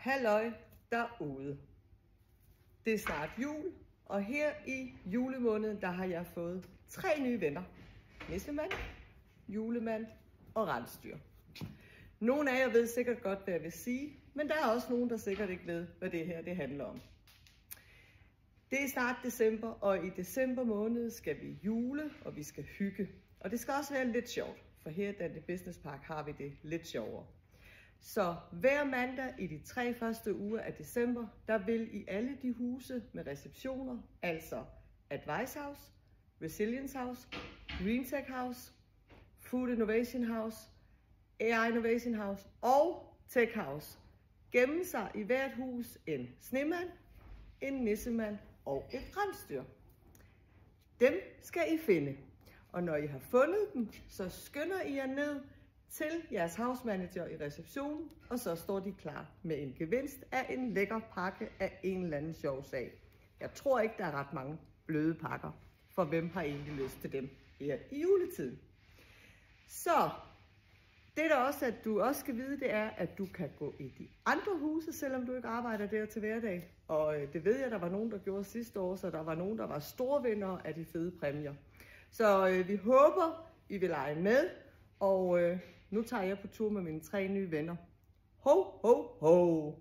Halløj derude. Det er snart jul, og her i julemåneden, der har jeg fået 3 nye venner. Nissemand, julemand og rensdyr. Nogle af jer ved sikkert godt, hvad jeg vil sige, men der er også nogen, der sikkert ikke ved, hvad det her handler om. Det er snart december, og i december måned skal vi jule, og vi skal hygge. Og det skal også være lidt sjovt, for her i Dante Business Park har vi det lidt sjovere. Så hver mandag i de 3 første uger af december, der vil i alle de huse med receptioner, altså Advice House, Resilience House, Green Tech House, Food Innovation House, AI Innovation House og Tech House, gemme sig i hvert hus en snemand, en nissemand og et rensdyr. Dem skal I finde, og når I har fundet dem, så skynder I jer ned til jeres house manager i receptionen, og så står de klar med en gevinst af en lækker pakke af en eller anden sjov sag. Jeg tror ikke, der er ret mange bløde pakker, for hvem har egentlig lyst til dem her i juletiden. Så det der også, at du også skal vide, det er, at du kan gå i de andre huse, selvom du ikke arbejder der til hverdag. Og det ved jeg, der var nogen, der gjorde sidste år, så der var nogen, der var store vindere af de fede præmier. Så vi håber, I vil lege med, og nu tager jeg på tur med mine 3 nye venner. Ho, ho, ho!